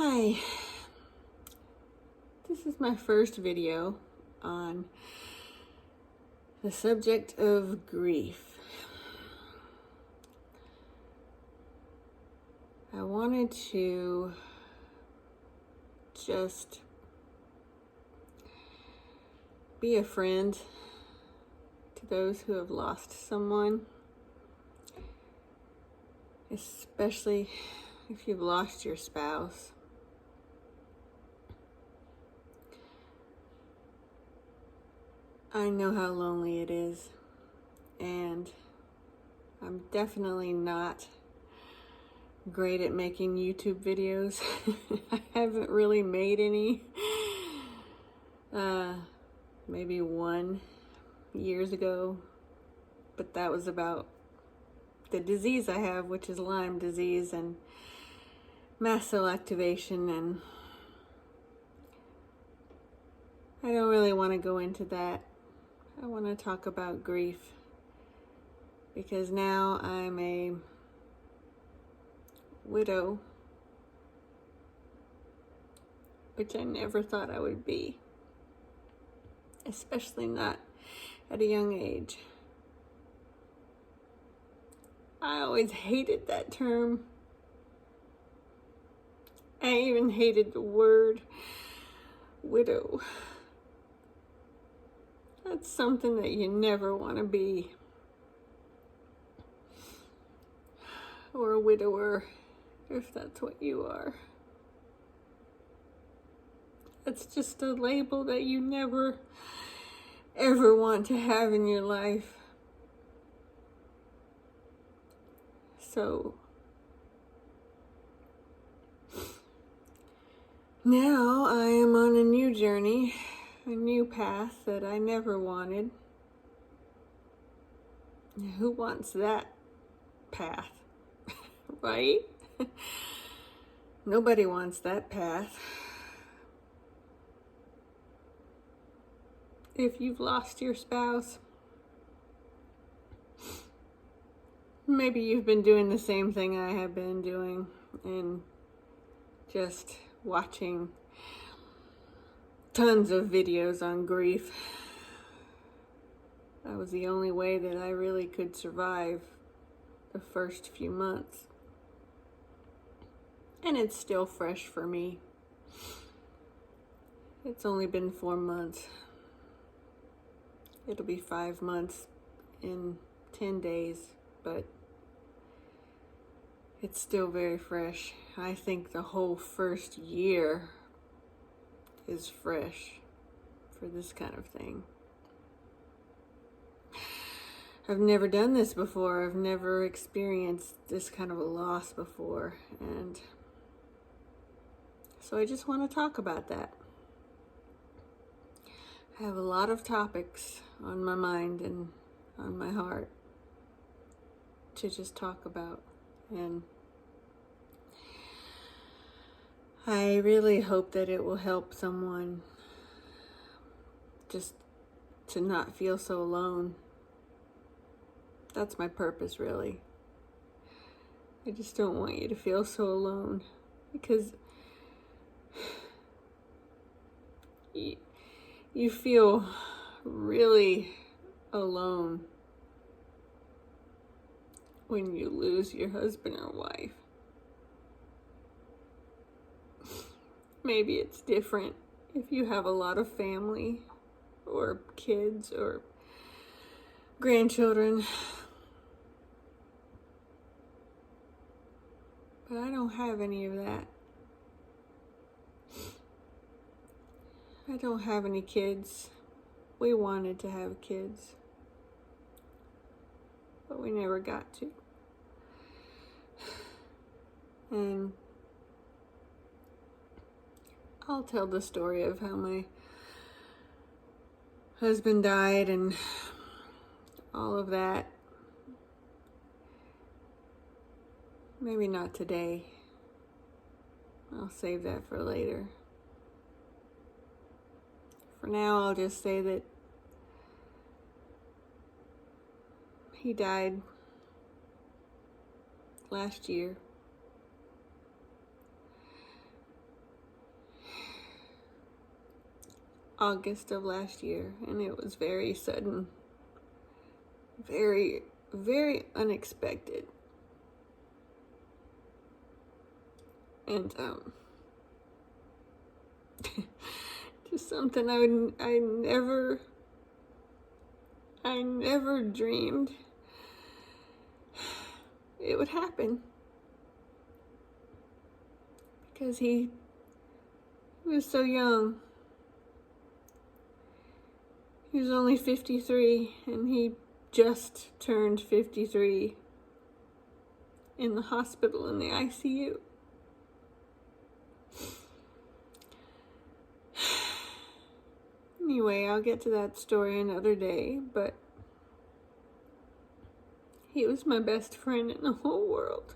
Hi, this is my first video on the subject of grief. I wanted to just be a friend to those who have lost someone, especially if you've lost your spouse. I know how lonely it is, and I'm definitely not great at making YouTube videos. I haven't really made any. Maybe one years ago, but that was about the disease I have, which is Lyme disease and mast cell activation, and I don't really want to go into that. I want to talk about grief because now I'm a widow, which I never thought I would be, especially not at a young age. I always hated that term. I even hated the word widow. That's something that you never want to be. Or a widower, if that's what you are. It's just a label that you never, ever want to have in your life. So now I am on a new journey, a new path that I never wanted. Who wants that path, right? Nobody wants that path. If you've lost your spouse, maybe you've been doing the same thing I have been doing and just watching tons of videos on grief. That was the only way that I really could survive the first few months. And it's still fresh for me. It's only been 4 months. It'll be 5 months in 10 days, but it's still very fresh. I think the whole first year is fresh for this kind of thing. I've never done this before. I've never experienced this kind of a loss before. And so I just want to talk about that. I have a lot of topics on my mind and on my heart to just talk about. And I really hope that it will help someone just to not feel so alone. That's my purpose, really. I just don't want you to feel so alone, because you feel really alone when you lose your husband or wife. Maybe it's different if you have a lot of family or kids or grandchildren. But I don't have any of that. I don't have any kids. We wanted to have kids, but we never got to. And I'll tell the story of how my husband died and all of that. Maybe not today. I'll save that for later. For now, I'll just say that he died last year. August of last year, and it was very sudden, very, very unexpected. And just something I never dreamed it would happen, because he was so young. He was only 53, and he just turned 53 in the hospital in the ICU. Anyway, I'll get to that story another day, but he was my best friend in the whole world.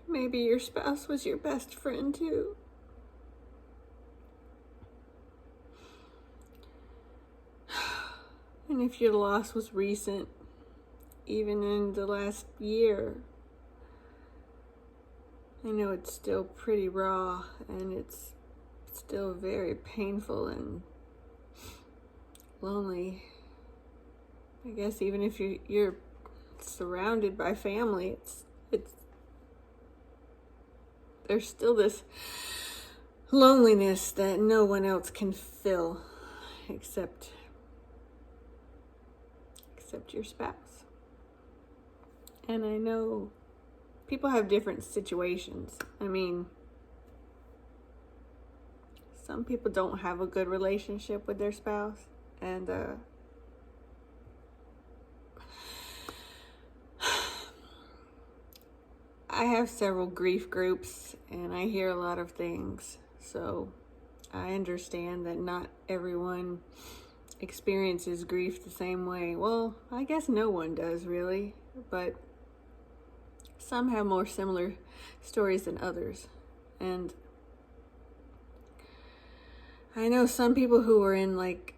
Maybe your spouse was your best friend too. And if your loss was recent, even in the last year, I know it's still pretty raw, and it's still very painful and lonely. I guess even if you're surrounded by family, it's there's still this loneliness that no one else can fill except your spouse. And I know people have different situations. I mean, some people don't have a good relationship with their spouse, and I have several grief groups, and I hear a lot of things, so I understand that not everyone experiences grief the same way. Well, I guess no one does really, but some have more similar stories than others. And I know some people who were in like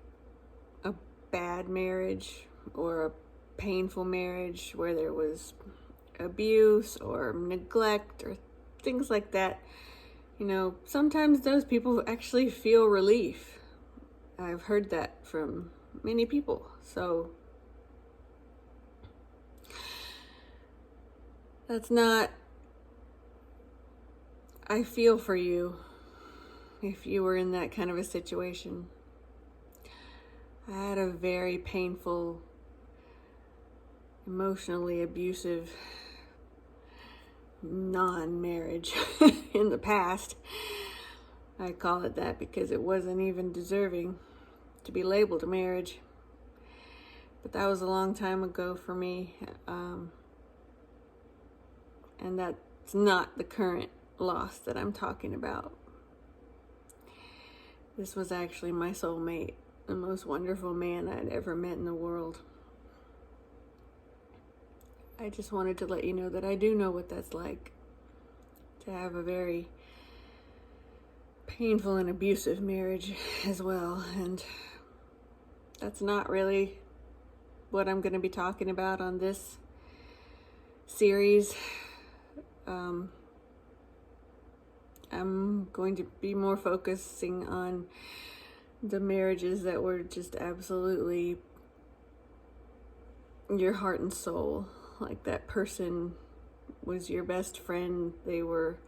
a bad marriage or a painful marriage where there was abuse or neglect or things like that. You know, sometimes those people actually feel relief. I've heard that from many people. So that's not, I feel for you if you were in that kind of a situation. I had a very painful, emotionally abusive non-marriage in the past. I call it that because it wasn't even deserving to be labeled a marriage. But that was a long time ago for me. And that's not the current loss that I'm talking about. This was actually my soulmate, the most wonderful man I'd ever met in the world. I just wanted to let you know that I do know what that's like, to have a very painful and abusive marriage as well. And that's not really what I'm going to be talking about on this series. I'm going to be more focusing on the marriages that were just absolutely your heart and soul. Like that person was your best friend. They were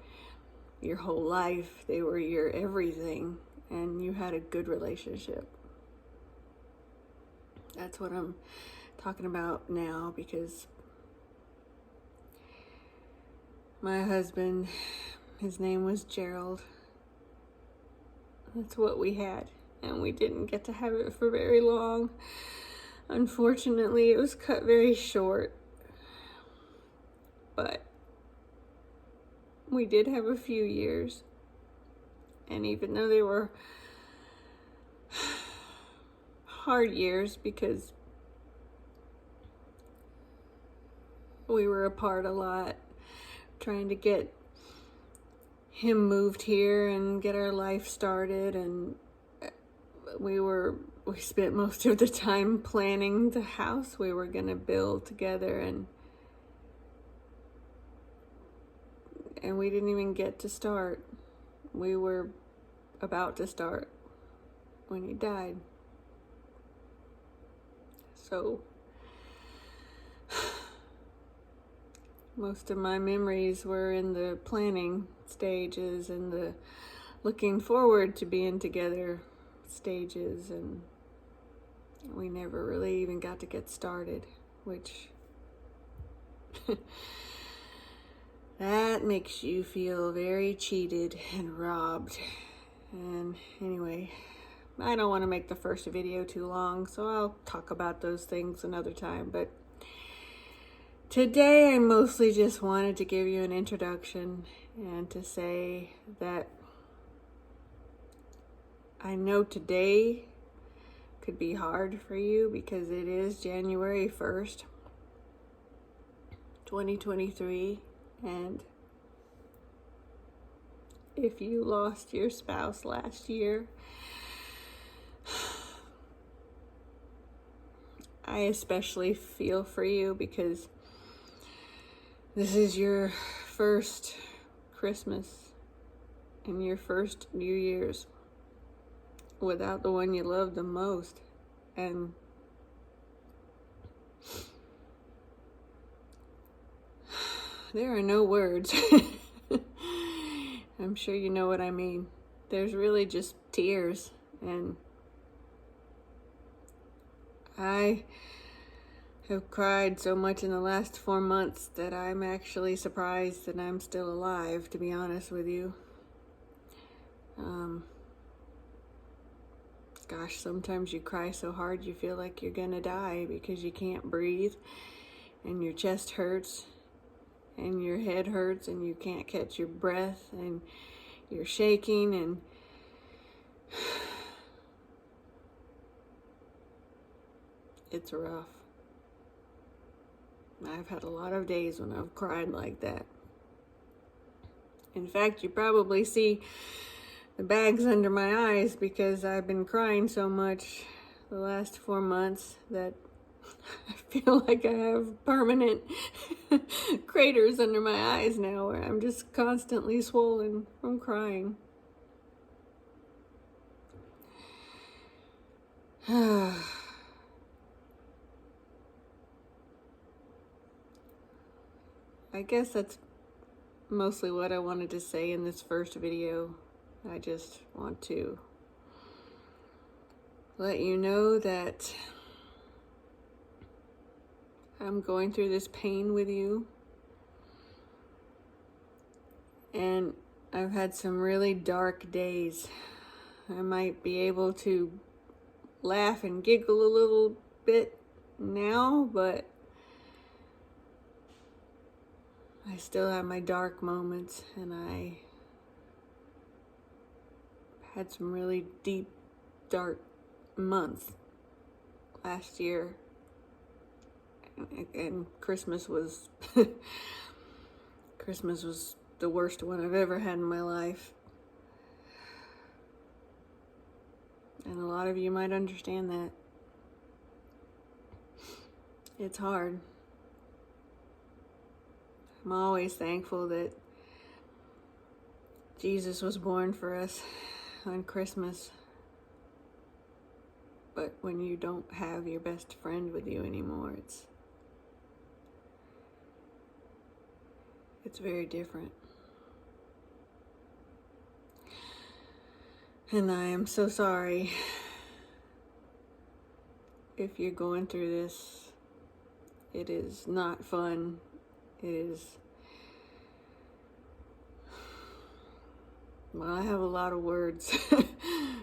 your whole life. They were your everything. And you had a good relationship. That's what I'm talking about now, because my husband, his name was Gerald. That's what we had. And we didn't get to have it for very long. Unfortunately, it was cut very short. But we did have a few years. And even though they were hard years, because we were apart a lot, trying to get him moved here and get our life started, and we spent most of the time planning the house we were going to build together, and we didn't even get to start. we were about to start when he died. So most of my memories were in the planning stages and the looking forward to being together stages, and we never really even got to get started, which that makes you feel very cheated and robbed. And anyway, I don't want to make the first video too long, so I'll talk about those things another time. But today I mostly just wanted to give you an introduction and to say that I know today could be hard for you because it is January 1st, 2023, and if you lost your spouse last year, I especially feel for you because this is your first Christmas and your first New Year's without the one you love the most. And there are no words. I'm sure you know what I mean. There's really just tears, and I have cried so much in the last 4 months that I'm actually surprised that I'm still alive, to be honest with you. Gosh, sometimes you cry so hard you feel like you're gonna die because you can't breathe, and your chest hurts, and your head hurts, and you can't catch your breath, and you're shaking, and it's rough. I've had a lot of days when I've cried like that. In fact, you probably see the bags under my eyes because I've been crying so much the last 4 months that I feel like I have permanent craters under my eyes now, where I'm just constantly swollen from crying. I guess that's mostly what I wanted to say in this first video. I just want to let you know that I'm going through this pain with you, and I've had some really dark days. I might be able to laugh and giggle a little bit now, but I still have my dark moments, and I had some really deep, dark months last year, and Christmas was Christmas was the worst one I've ever had in my life. And a lot of you might understand that. It's hard. I'm always thankful that Jesus was born for us on Christmas. But when you don't have your best friend with you anymore, it's very different. And I am so sorry if you're going through this. It is not fun. It is, well, I have a lot of words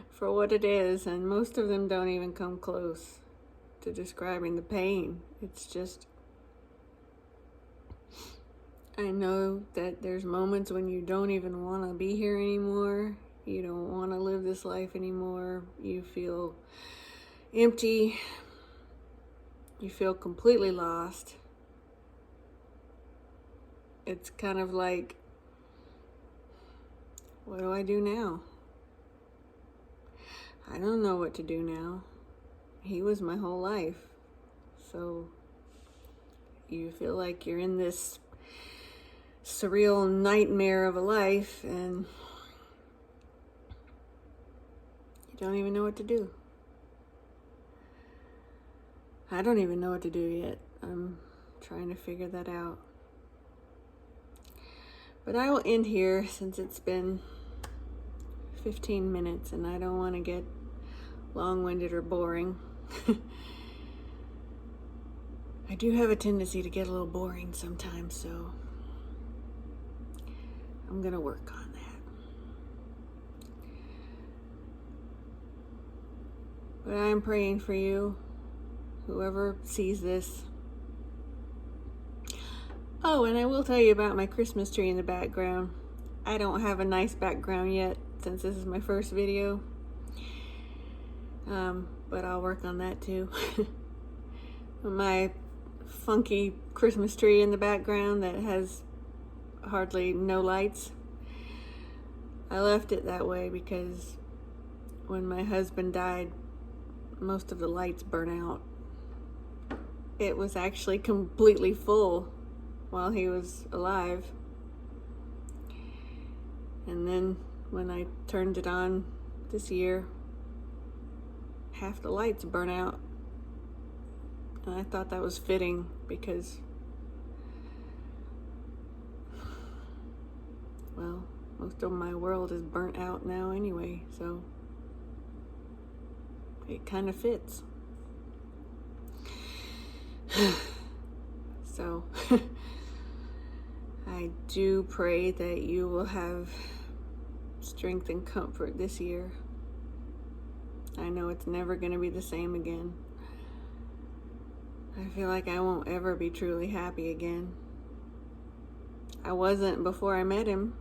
for what it is, and most of them don't even come close to describing the pain. It's just, I know that there's moments when you don't even want to be here anymore. You don't want to live this life anymore. You feel empty. You feel completely lost. It's kind of like, what do I do now? I don't know what to do now. He was my whole life. So you feel like you're in this surreal nightmare of a life, and Don't even know what to do. I don't even know what to do yet. I'm trying to figure that out. But I will end here since it's been 15 minutes and I don't want to get long-winded or boring. I do have a tendency to get a little boring sometimes, so I'm gonna work on that. But I'm praying for you, whoever sees this. Oh, and I will tell you about my Christmas tree in the background. I don't have a nice background yet since this is my first video. But I'll work on that too. My funky Christmas tree in the background that has hardly no lights. I left it that way because when my husband died, most of the lights burnt out. It was actually completely full while he was alive. And then when I turned it on this year, half the lights burnt out. And I thought that was fitting because, well, most of my world is burnt out now anyway, so it kind of fits. So I do pray that you will have strength and comfort this year. I know it's never going to be the same again. I feel like I won't ever be truly happy again. I wasn't before I met him.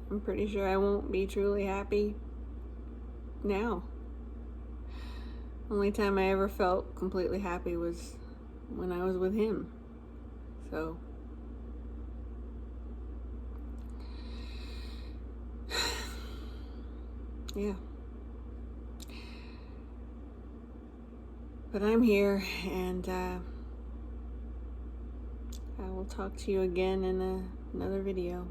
I'm pretty sure I won't be truly happy now. Only time I ever felt completely happy was when I was with him. So yeah. But I'm here, and I will talk to you again in another video.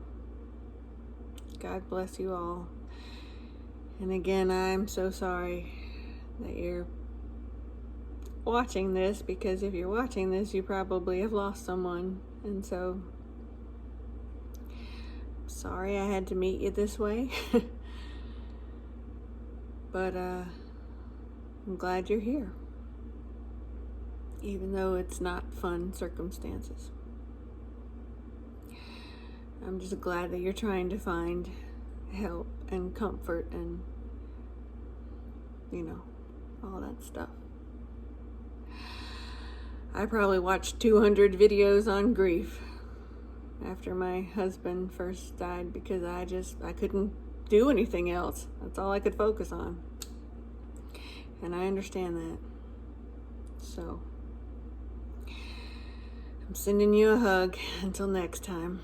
God bless you all. And again, I'm so sorry that you're watching this, because if you're watching this, you probably have lost someone. And so, sorry I had to meet you this way. But I'm glad you're here, even though it's not fun circumstances. I'm just glad that you're trying to find help and comfort and, you know, all that stuff. I probably watched 200 videos on grief after my husband first died because I couldn't do anything else. That's all I could focus on. And I understand that. So I'm sending you a hug until next time.